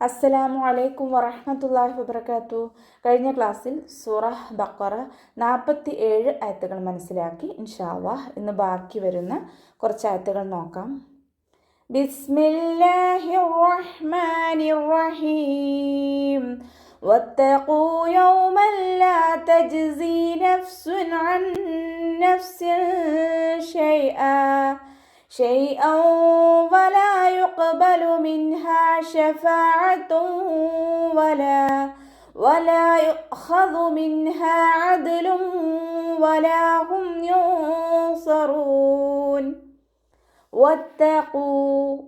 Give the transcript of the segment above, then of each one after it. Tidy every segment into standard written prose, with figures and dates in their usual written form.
അസ്സലാമു അലൈക്കും വറഹ്മത്തുള്ളാഹി വബറകാതുഹു. കഴിഞ്ഞ ക്ലാസ്സിൽ സൂറ ബഖറ 47 ആയത്തുകൾ മനസ്സിലാക്കി. ഇൻഷാ അല്ലാഹ് ഇന്ന് ബാക്കി വരുന്ന കുറച്ച് ആയത്തുകൾ നോക്കാം. ബിസ്മില്ലാഹിർ റഹ്മാനിർ റഹീം. വത്തഖൂ യൗമൻ ലാ തജ്സി നഫ്സുൻ അൻ നഫ്സിൻ شيئا ولا يقبل منها شفاعة ولا يؤخذ منها عدل ولا هم ينصرون. വത്തഖൂ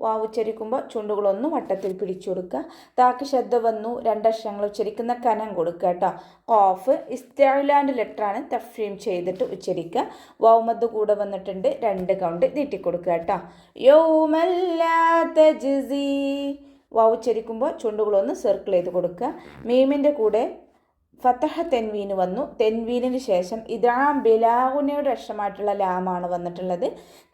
വാവ് ഉച്ചരിക്കുമ്പോൾ ചുണ്ടുകളൊന്നും വട്ടത്തിൽ പിടിച്ചു കൊടുക്കുക. താക്ക് ശബ്ദം വന്നു, രണ്ടക്ഷരങ്ങൾ ഉച്ചരിക്കുന്ന കനം കൊടുക്കുക കേട്ടോ. ഖാഫ് ഇസ്തിഅലാൻ്റെ ലെറ്ററാണ്, തഫ്രീം ചെയ്തിട്ട് ഉച്ചരിക്കുക. വൗമദ് കൂടെ വന്നിട്ടുണ്ട്, 2 കൗണ്ട് നീട്ടിക്കൊടുക്കുക കേട്ടോ. യൗമൻ ലാ തജ്സി വാവ് ഉച്ചരിക്കുമ്പോൾ ചുണ്ടുകളൊന്ന് സർക്കിൾ ചെയ്ത് കൊടുക്കുക. മീമിൻ്റെ കൂടെ ഫതഹ തെൻവീന് വന്നു. തെൻവീനിന് ശേഷം ഇദാം ബിലാഗുനയുടെ അക്ഷരമായിട്ടുള്ള ലാമാണ് വന്നിട്ടുള്ളത്.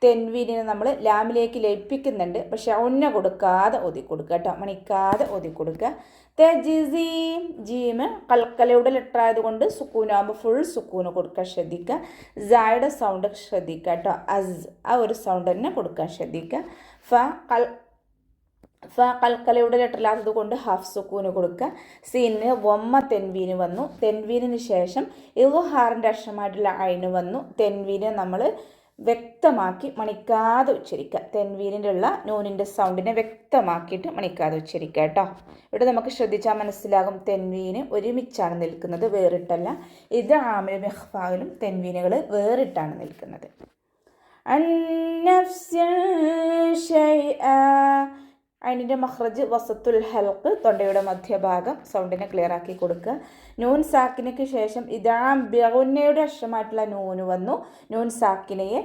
തെൻവീനിനെ നമ്മൾ ലാമിലേക്ക് ലയിപ്പിക്കുന്നുണ്ട്, പക്ഷെ ഒന്ന കൊടുക്കാതെ ഓതി കൊടുക്കുക കേട്ടോ, മണിക്കാതെ ഓതി കൊടുക്കുക. തജ്സി ജീമ് കൽക്കലയുടെ ലെറ്റർ ആയതുകൊണ്ട് സുക്കൂനാകുമ്പോൾ ഫുൾ സുക്കൂന് കൊടുക്കാൻ ശ്രദ്ധിക്കുക. സായുടെ സൗണ്ട് ശ്രദ്ധിക്കുക കേട്ടോ. ആ ഒരു സൗണ്ട് തന്നെ കൊടുക്കാൻ ശ്രദ്ധിക്കുക. കൽക്കലയുടെ ലെറ്ററിലാത്തത് കൊണ്ട് ഹാഫ് സുക്കൂന് കൊടുക്കുക. സീനിന് വമ്മ തെൻവീന് വന്നു. തെൻവീനിന് ശേഷം ഇളുഹാറിൻ്റെ അക്ഷരമായിട്ടുള്ള അയിന് വന്നു. തെൻവീനെ നമ്മൾ വ്യക്തമാക്കി മണിക്കാതെ ഉച്ചരിക്കുക. തെൻവീനിൻ്റെ ഉള്ള നൂനിൻ്റെ സൗണ്ടിനെ വ്യക്തമാക്കിയിട്ട് മണിക്കാതെ ഉച്ചരിക്കുക കേട്ടോ. ഇവിടെ നമുക്ക് ശ്രദ്ധിച്ചാൽ മനസ്സിലാകും, തെൻവീന് ഒരുമിച്ചാണ് നിൽക്കുന്നത്, വേറിട്ടല്ല. ഇത് ആമിലും ഇഖ്ഫായിലും തെൻവീനുകൾ വേറിട്ടാണ് നിൽക്കുന്നത്. അതിൻ്റെ മഖ്റജ് വസത്തുൽ ഹൽക്ക്, തൊണ്ടയുടെ മധ്യഭാഗം, സൗണ്ടിനെ ക്ലിയർ ആക്കി കൊടുക്കുക. നൂൻ സാക്കിനയ്ക്ക് ശേഷം ഇദാം ബിഗുന്നയുടെ അക്ഷരമായിട്ടുള്ള നൂന് വന്നു. നൂൻ സാക്കിനയെ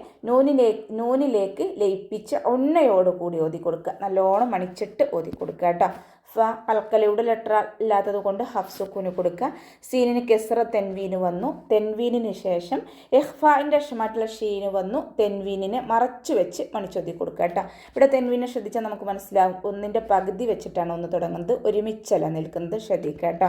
നൂനിലേക്ക് ലയിപ്പിച്ച് ഒന്നയോടുകൂടി ഓതി കൊടുക്കുക. നല്ലോണം മണിച്ചിട്ട് ഓതി കൊടുക്കുക കേട്ടോ. കൽക്കലയുടെ ലെറ്റർ ഇല്ലാത്തത് കൊണ്ട് ഹഫ് സുക്കൂന് കൊടുക്കുക. സീനിന് കെസ്റ തെൻവീന് വന്നു. തെൻവീനിന് ശേഷം ഇഖ്ഫാഇൻ്റെ അക്ഷരമായിട്ടുള്ള ഷീന് വന്നു. തെൻവീനിനെ മറച്ചു വെച്ച് മണിച്ചൊതി കൊടുക്കുക കേട്ടോ. ഇവിടെ തെൻവീനെ ശ്രദ്ധിച്ചാൽ നമുക്ക് മനസ്സിലാവും, ഒന്നിൻ്റെ പകുതി വെച്ചിട്ടാണ് ഒന്ന് തുടങ്ങുന്നത്, ഒരുമിച്ചല്ല നിൽക്കുന്നത്, ശ്രദ്ധിക്കുക കേട്ടോ.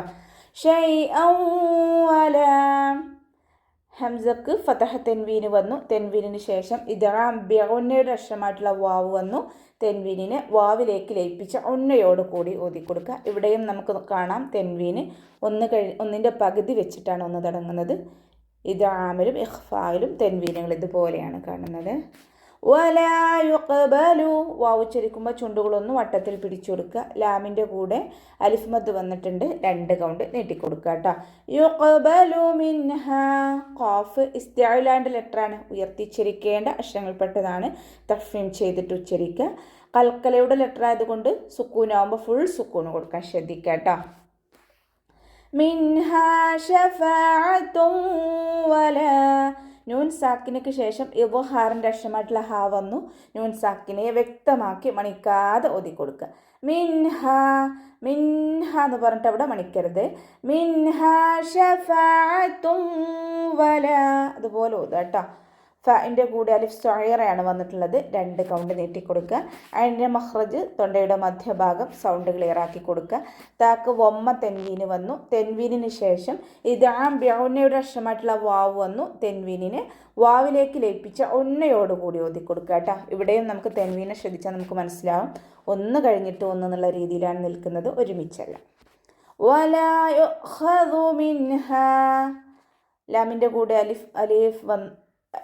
ഹംസക്ക് ഫതഹ തെൻവീന് വന്നു. തെൻവീനിന് ശേഷം ഇദാം ബിഗുന്നയുടെ അക്ഷരമായിട്ടുള്ള വാവ് വന്നു. തെൻവീനിനെ വാവിലേക്ക് ലയിപ്പിച്ച ഒന്നയോട് കൂടി ഓതി കൊടുക്കുക. ഇവിടെയും നമുക്ക് കാണാം, തെൻവീന് ഒന്നിൻ്റെ പകുതി വെച്ചിട്ടാണ് ഒന്ന് തുടങ്ങുന്നത്. ഇദാമിലും ഇഖ്ഫായിലും തെൻവീനുകൾ ഇതുപോലെയാണ് കാണുന്നത്. വലാ യുഖ്ബലു വാവ് ഉച്ചരിക്കുമ്പോൾ ചുണ്ടുകളൊന്നും വട്ടത്തിൽ പിടിച്ചു കൊടുക്കുക. ലാമിൻ്റെ കൂടെ അലിഫ് മദ് വന്നിട്ടുണ്ട്, 2 കൗണ്ട് നീട്ടിക്കൊടുക്കുക കേട്ടോ. യുഖ്ബലു മിൻഹ ഖാഫ് ഇസ്തിഅലാൻ്റെ ലെറ്ററാണ്, ഉയർത്തിച്ചരിക്കേണ്ട അക്ഷരങ്ങൾപ്പെട്ടതാണ്, തഫ്രീം ചെയ്തിട്ട് ഉച്ചരിക്കുക. കൽക്കലയുടെ ലെറ്റർ ആയതുകൊണ്ട് സുക്കൂനാകുമ്പോൾ ഫുൾ സുക്കൂന് കൊടുക്കാൻ ശ്രദ്ധിക്കുക കേട്ടോ. മിൻഹ ശഫാഅത്തും വലാ നൂൻ സാക്കിനയ്ക്ക് ശേഷം ഇളുഹാറിൻ്റെ അക്ഷരമായിട്ടുള്ള ഹാ വന്നു. നൂൻ സാക്കിനെ വ്യക്തമാക്കി മണിക്കാതെ ഓതി കൊടുക്കുക. മിൻഹ എന്ന് പറഞ്ഞിട്ട് അവിടെ മണിക്കരുത്. മിൻഹ ശഫാഅത്തും വലാ അതുപോലെ ഓതുക കേട്ടോ. ഫിൻ്റെ കൂടെ അലിഫ് സ്വയറയാണ് വന്നിട്ടുള്ളത്, 2 കൗണ്ട് നീട്ടിക്കൊടുക്കുക. അതിൻ്റെ മഖ്റജ് തൊണ്ടയുടെ മധ്യഭാഗം, സൗണ്ട് ക്ലിയർ ആക്കി കൊടുക്കുക. താക്ക് വമ്മ തെൻവീന് വന്നു. തെൻവീനിന് ശേഷം ഇദാം ബിഗുന്നയുടെ അക്ഷരമായിട്ടുള്ള വാവ് വന്നു. തെൻവീനിനെ വാവിലേക്ക് ലയിപ്പിച്ച ഒന്നയോടുകൂടി ഓതി കൊടുക്കുക കേട്ടോ. ഇവിടെയും നമുക്ക് തെൻവീനെ ശ്രദ്ധിച്ചാൽ നമുക്ക് മനസ്സിലാവും, ഒന്ന് കഴിഞ്ഞിട്ട് ഒന്ന് എന്നുള്ള രീതിയിലാണ് നിൽക്കുന്നത്, ഒരുമിച്ചല്ല. വലാ യുഖ്ഖദു മിൻഹാ ലാമിൻ്റെ കൂടെ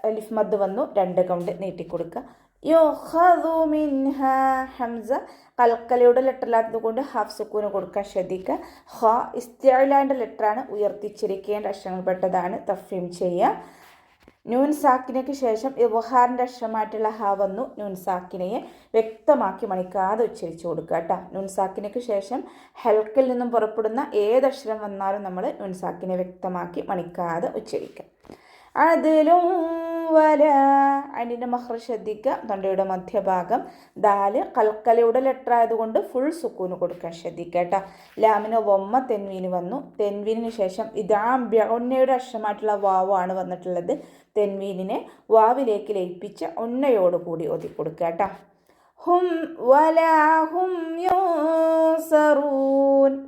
അലിഫ് മദ് വന്നു, 2 കൗണ്ട് നീട്ടിക്കൊടുക്കുക. യുഖ്ഖദു മിൻഹ ഹംസ കൽക്കലയുടെ ലെറ്ററിലാത്തത് കൊണ്ട് ഹാഫ് സുക്കൂന് കൊടുക്കാൻ ശ്രദ്ധിക്കുക. ഹ ഇസ്തിഅലാൻ്റെ ലെറ്ററാണ്, ഉയർത്തിച്ചിരിക്കേണ്ട അക്ഷരങ്ങൾപ്പെട്ടതാണ്, തഫ്രീം ചെയ്യുക. നൂൻ സാക്കിനയ്ക്ക് ശേഷം ഇളുഹാറിൻ്റെ അക്ഷരമായിട്ടുള്ള ഹ വന്നു. നൂൻ സാക്കിനയെ വ്യക്തമാക്കി മണിക്കാതെ ഉച്ചരിച്ചു കൊടുക്കുക കേട്ടോ. നൂൻ സാക്കിനയ്ക്ക് ശേഷം ഹൽക്കിൽ നിന്നും പുറപ്പെടുന്ന ഏതക്ഷരം വന്നാലും നമ്മൾ നൂൻ സാക്കിനെ വ്യക്തമാക്കി മണിക്കാതെ ഉച്ചരിക്കുക. അതിലും അതിൻ്റെ മഖ്റജ് ശ്രദ്ധിക്കുക. തൊണ്ടയുടെ മധ്യഭാഗം, ദാല് കൽക്കലയുടെ ലെറ്റർ ആയതുകൊണ്ട് ഫുൾ സുക്കൂന് കൊടുക്കാൻ ശ്രദ്ധിക്കുക കേട്ടോ. ലാമിന് വമ്മ തെൻവീന് വന്നു. തെൻവീനിന് ശേഷം ഇദാം ബിഗുന്നയുടെ അക്ഷരമായിട്ടുള്ള വാവാണ് വന്നിട്ടുള്ളത്. തെൻവീനിനെ വാവിലേക്ക് ലയിപ്പിച്ച് ഒന്നയോടുകൂടി ഓതി കൊടുക്കുക കേട്ടോ. ഹും വലാ ഹും യുൻസറൂൻ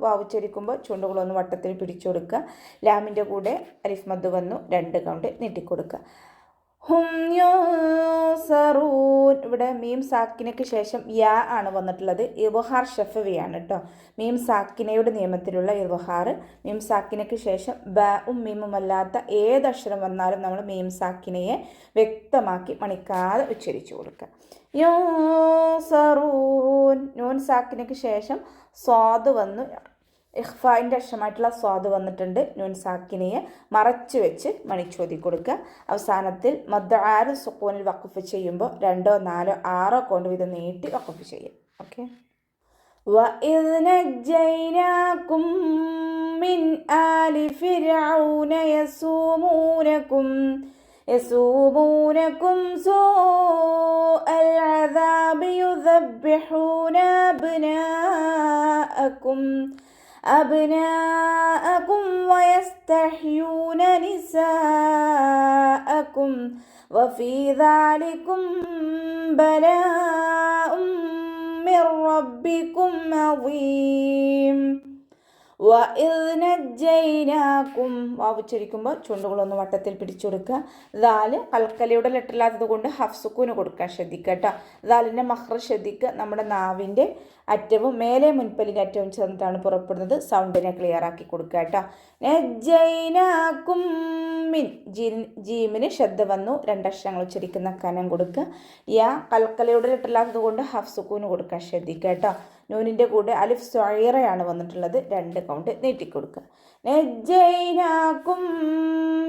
വാവ് ഉച്ചരിക്കുമ്പോൾ ചുണ്ടുകളൊന്ന് വട്ടത്തിൽ പിടിച്ചു കൊടുക്കുക. ലാമിൻ്റെ കൂടെ അലിഫ് മദ് വന്നു 2 കൗണ്ട് നീട്ടിക്കൊടുക്കുക. ഹും യുൻസറൂൻ. ഇവിടെ മീം സാക്കിനയ്ക്ക് ശേഷം യാ ആണ് വന്നിട്ടുള്ളത്. ഇദ്ഹാർ ഷഫവിയാണ് കേട്ടോ. മീം സാക്കിനയുടെ നിയമത്തിലുള്ള ഇദ്ഹാർ. മീം സാക്കിനയ്ക്ക് ശേഷം ബഉം മീമും അല്ലാത്ത ഏതക്ഷരം വന്നാലും നമ്മൾ മീം സാക്കിനയെ വ്യക്തമാക്കി മണിക്കാതെ ഉച്ചരിച്ചു കൊടുക്കുക. യുൻസറൂൻ. നൂൻ സാക്കിനയ്ക്ക് ശേഷം സ്വാദ് വന്നു. ഇഖ്ഫായിൻ്റെ അക്ഷരമായിട്ടുള്ള സ്വാദ് വന്നിട്ടുണ്ട്. നൂൻ സാക്കിനയെ മറച്ചു വെച്ച് മണിച്ചോതി കൊടുക്കുക. അവസാനത്തിൽ മദ് ആര് സുക്കൂനിൽ വഖഫ് ചെയ്യുമ്പോൾ 2, 4, 6 കൊണ്ട് വീതം നീട്ടി വഖഫ് ചെയ്യും. ഓക്കെ. وَإِذْ نَجَّيْنَاكُمْ مِنْ آلِ فِرْعَوْنَ يسومونكم سوء العذاب يذبحون أبناءكم ويستحيون نساءكم وفي ذلكم بلاء من ربكم عظيم. വഇദ്നജൈനാക്കും. വാവ് ഉച്ചരിക്കുമ്പോൾ ചുണ്ടുകളൊന്ന് വട്ടത്തിൽ പിടിച്ചു കൊടുക്കുക. ദാല് കൽക്കലയുടെ ലെറ്ററില്ലാത്തത് കൊണ്ട് ഹഫ്സുക്കൂന് കൊടുക്കാൻ ശ്രദ്ധിക്കുക കേട്ടോ. ദാലിൻ്റെ മഹ്റജ് ശ്രദ്ധിക്കുക. നമ്മുടെ നാവിൻ്റെ അറ്റവും മേലെ മുൻപല്ലിൻ്റെ അറ്റവും ചേർന്നിട്ടാണ് പുറപ്പെടുന്നത്. സൗണ്ടിനെ ക്ലിയർ ആക്കി കൊടുക്കുക കേട്ടോ. നജൈനാക്കും മിൻ. ജീമിന് ശബ്ദ വന്നു. 2 അക്ഷരങ്ങൾ ഉച്ചരിക്കുന്ന കനം കൊടുക്കുക. യാ കൽക്കലയുടെ ലെറ്ററില്ലാത്തത് കൊണ്ട് ഹഫ്സുക്കൂന് കൊടുക്കാൻ ശ്രദ്ധിക്കുക കേട്ടോ. നൂനിൻ്റെ കൂടെ അലിഫ് സ്വൈറയാണ് വന്നിട്ടുള്ളത്. 2 കൗണ്ട് നീട്ടിക്കൊടുക്കുക. നജൈനാക്കും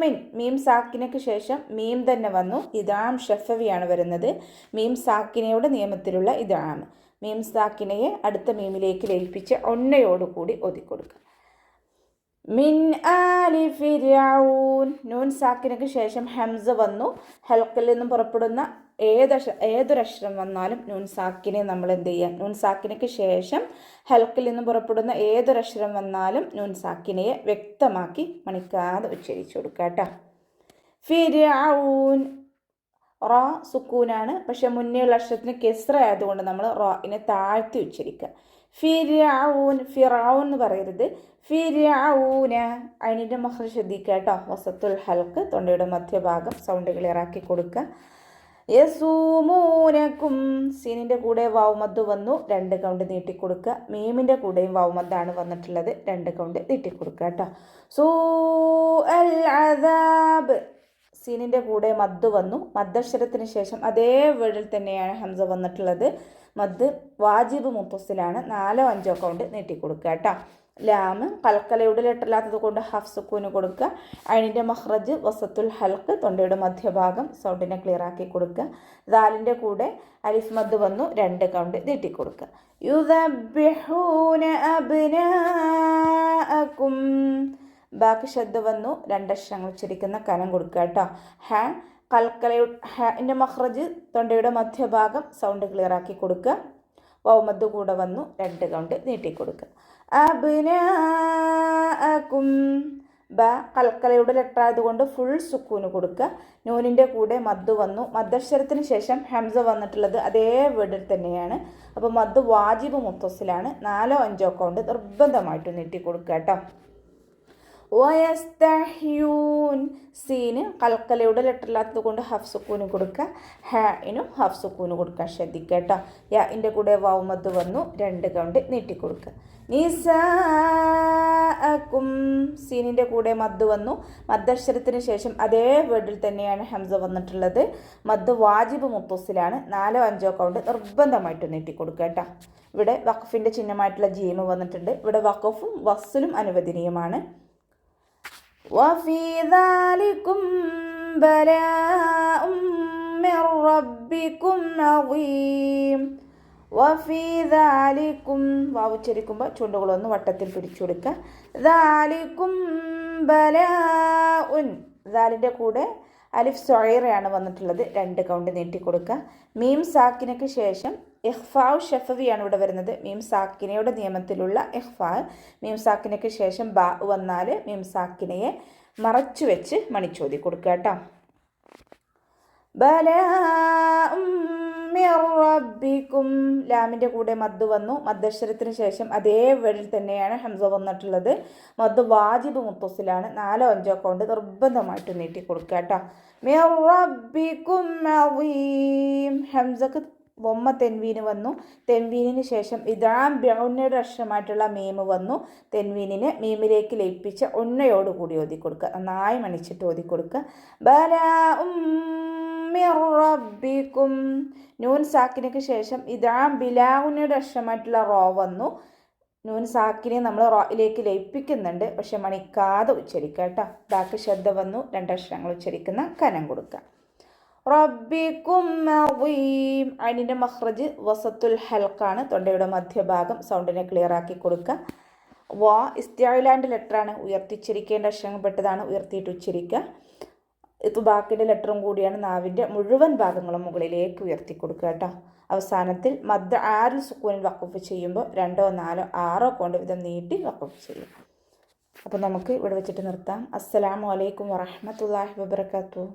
മിൻ. മീം സാക്കിനയ്ക്ക് ശേഷം മീം തന്നെ വന്നു. ഇദാം ഷഫവിയാണ് വരുന്നത്. മീം സാക്കിനയുടെ നിയമത്തിലുള്ള ഇദാം. മീം സാക്കിനയെ അടുത്ത മീമിലേക്ക് ലയിപ്പിച്ച് ഒന്നയോടുകൂടി ഒതുക്കൊടുക്കുക. മിൻ ആലി ഫിർഔൻ. നൂൻ സാക്കിനയ്ക്ക് ശേഷം ഹംസ വന്നു. ഹൽക്കിൽ നിന്നും പുറപ്പെടുന്ന ഏതൊരക്ഷരം വന്നാലും നൂൻ സാക്കിനെ നമ്മൾ എന്ത് ചെയ്യുക? നൂൻ സാക്കിനയ്ക്ക് ശേഷം ഹൽക്കിൽ നിന്നും പുറപ്പെടുന്ന ഏതൊരക്ഷരം വന്നാലും നൂൻ സാക്കിനയെ വ്യക്തമാക്കി മണിക്കാതെ ഉച്ചരിച്ചു കൊടുക്കുക കേട്ടോ. ഫിർഔൻ. റ സുക്കൂനാണ്. പക്ഷെ മുന്നേയുള്ള അക്ഷരത്തിന് കെസ്റ ആയതുകൊണ്ട് നമ്മൾ റായിനെ താഴ്ത്തി ഉച്ചരിക്കുക. ഫിർഔൻ. ഫിറൗൻ എന്ന് പറയരുത്. ഫിർഔന. അതിൻ്റെ മഹ്റജ് ശ്രദ്ധിക്കുക കേട്ടോ. വസത്തുൽ ഹൽക്ക് തൊണ്ടയുടെ മധ്യഭാഗം സൗണ്ട് ക്ലിയർ ആക്കി കൊടുക്കുക. യസൂമൂനക്കും. സീനിൻ്റെ കൂടെ വാവുമദ് വന്നു. 2 കൗണ്ട് നീട്ടിക്കൊടുക്കുക. മീമിൻ്റെ കൂടെയും വാവുമദ്ദാണ് വന്നിട്ടുള്ളത്. 2 കൗണ്ട് നീട്ടിക്കൊടുക്കുക കേട്ടോ. സൂഅൽ അദാബ്. സീനിൻ്റെ കൂടെ മദ് വന്നു. മദ്ദക്ഷരത്തിന് ശേഷം അതേ വേർഡിൽ തന്നെയാണ് ഹംസ വന്നിട്ടുള്ളത്. മദ് വാജിബ് മുത്തസിലാണ്. 4, 5 കൗണ്ട് നീട്ടിക്കൊടുക്കുക കേട്ടോ. ലാമ് കൽക്കലയുടെ ലെറ്ററില്ലാത്തത് കൊണ്ട് ഹഫ്സുക്കൂന് കൊടുക്കുക. അതിൻ്റെ മഹ്റജ് വസത്തുൽ ഹൽക്ക് തൊണ്ടയുടെ മധ്യഭാഗം സൗണ്ടിനെ ക്ലിയർ ആക്കി കൊടുക്കുക. ദാലിൻ്റെ കൂടെ അലിഫ് മദ് വന്നു. 2 കൗണ്ട് നീട്ടിക്കൊടുക്കുക. യുദബ്ബിഹൂന അബ്നാഅക്കും. ബാക്കി ശബ്ദ വന്നു. 2 അക്ഷരങ്ങൾ ഉച്ചരിക്കുന്ന കനം കൊടുക്കുക കേട്ടോ. ഹ കൽക്കലയുടെ ഹാൻ്റെ മഹ്റജ് തൊണ്ടയുടെ മധ്യഭാഗം സൗണ്ട് ക്ലിയർ ആക്കി കൊടുക്കുക. വൗമദ് കൂടെ വന്നു. 2 കൗണ്ട് നീട്ടിക്കൊടുക്കുക. അബ്നാഅക്കും. ബ കൽക്കലയുടെ ലെറ്റർ ആയതുകൊണ്ട് ഫുൾ സുക്കൂന് കൊടുക്കുക. നൂനിൻ്റെ കൂടെ മദ് വന്നു. മദ്ദക്ഷരത്തിന് ശേഷം ഹംസ വന്നിട്ടുള്ളത് അതേ വേർഡിൽ തന്നെയാണ്. അപ്പോൾ മദ് വാജിബ് മുത്തസിലാണ്. 4, 5 കൗണ്ട് നിർബന്ധമായിട്ട് നീട്ടിക്കൊടുക്കുക കേട്ടോ. വയസ്തഹ്യൂൻ. സീന് കൽക്കലയുടെ ലെറ്ററില്ലാത്തത് കൊണ്ട് ഹഫ്സുക്കൂന് കൊടുക്കുക. ഹാഇനും ഹഫ്സുക്കൂന് കൊടുക്കാൻ ശ്രദ്ധിക്കുക കേട്ടോ. യാഇൻ്റെ കൂടെ വാവുമദ് വന്നു. 2 കൗണ്ട് നീട്ടിക്കൊടുക്കുക. നിസാഅക്കും. സീനിൻ്റെ കൂടെ മദ് വന്നു. മദ്ദക്ഷരത്തിന് ശേഷം അതേ വേർഡിൽ തന്നെയാണ് ഹംസ വന്നിട്ടുള്ളത്. മദ് വാജിബ് മുത്തസിലാണ്. 4, 5 കൗണ്ട് നിർബന്ധമായിട്ട് നീട്ടിക്കൊടുക്കുക കേട്ടോ. ഇവിടെ വഖഫിൻ്റെ ചിഹ്നമായിട്ടുള്ള ജീമ് വന്നിട്ടുണ്ട്. ഇവിടെ വഖഫും വസ്ലും അനുവദനീയമാണ്. وفي ذلكم بلاء من ربكم عظيم. വഫീ ദാലിക്കും. വാവ് ഉച്ചരിക്കുമ്പോൾ ചുണ്ടുകളൊന്ന് വട്ടത്തിൽ പിടിച്ചു കൊടുക്കുക. ദാലിക്കും ബലാഉൻ. ദാലിൻ്റെ കൂടെ അലിഫ് സ്വൈറയാണ് വന്നിട്ടുള്ളത്. 2 കൗണ്ട് നീട്ടിക്കൊടുക്കുക. മീം സാക്കിനയ്ക്ക് ശേഷം ഇഖ്ഫാഉ ഷഫവിയാണ് ഇവിടെ വരുന്നത്. മീം സാക്കിനയുടെ നിയമത്തിലുള്ള ഇഖ്ഫാ. മീം സാക്കിനയ്ക്ക് ശേഷം ബാ വന്നാൽ മീം സാക്കിനയെ മറച്ചു വെച്ച് മണിച്ചോതി കൊടുക്കുക കേട്ടോ. ബലാഉം മിർ റബ്ബിക്കും. ലാമിൻ്റെ കൂടെ മദ് വന്നു. മദ്ദക്ഷരത്തിന് ശേഷം അതേ വേർഡിൽ തന്നെയാണ് ഹംസ വന്നിട്ടുള്ളത്. മദ് വാജിബ് മുത്തസിലാണ്. 4 5 കൊണ്ട് നിർബന്ധമായിട്ട് നീട്ടി കൊടുക്കുക കേട്ടോ. മിർ റബ്ബിക്കും അളീം. ഹംസക്ക് വൊമ്മ തെൻവീന് വന്നു. തെൻവീനിന് ശേഷം ഇദാം ബിഉന്നയുടെ അക്ഷരമായിട്ടുള്ള മീം വന്നു. തെൻവീനിനെ മീമിലേക്ക് ലയിപ്പിച്ച ഉന്നയോടുകൂടി ഓതി കൊടുക്കുക. നന്നായി മണിച്ചിട്ട് ഓതി കൊടുക്കുക. ബലാഉം മിർ റബ്ബിക്കും. നൂൻ സാക്കിനക്ക് ശേഷം ഇദാം ബിലാഉന്നയുടെ അക്ഷരമായിട്ടുള്ള റോ വന്നു. നൂൻ സാക്കിനെ നമ്മൾ റോയിലേക്ക് ലയിപ്പിക്കുന്നുണ്ട്, പക്ഷെ മണിക്കാതെ ഉച്ചരിക്കുക കേട്ടോ. ബാക്കി ശ്രദ്ധ വന്നു. 2 അക്ഷരങ്ങൾ ഉച്ചരിക്കുന്ന കനം കൊടുക്കുക. റബ്ബിക്കും അളീം. അതിൻ്റെ മഖ്റജ് വസത്തുൽ ഹൽക്കാണ്, തൊണ്ടയുടെ മധ്യഭാഗം. സൗണ്ടിനെ ക്ലിയർ ആക്കി കൊടുക്കുക. വാ ഇസ്തിഅലാൻ്റെ ലെറ്ററാണ്, ഉയർത്തിച്ചിരിക്കേണ്ട അക്ഷരങ്ങൾ പെട്ടതാണ്, ഉയർത്തിയിട്ട് ഉച്ചരിക്കുക. ബാക്കിൻ്റെ ലെറ്ററും കൂടിയാണ്. നാവിൻ്റെ മുഴുവൻ ഭാഗങ്ങളും മുകളിലേക്ക് ഉയർത്തി കൊടുക്കുക കേട്ടോ. അവസാനത്തിൽ മദ് ആരിൽ സുക്കൂനിൽ വഖഫ് ചെയ്യുമ്പോൾ 2 4 6 കൊണ്ട് വിധം നീട്ടി വഖഫ് ചെയ്യും. അപ്പോൾ നമുക്ക് ഇവിടെ വെച്ചിട്ട് നിർത്താം. അസ്സലാമു അലൈക്കും വറഹ്മത്തുള്ളാഹി വബറകാതുഹു.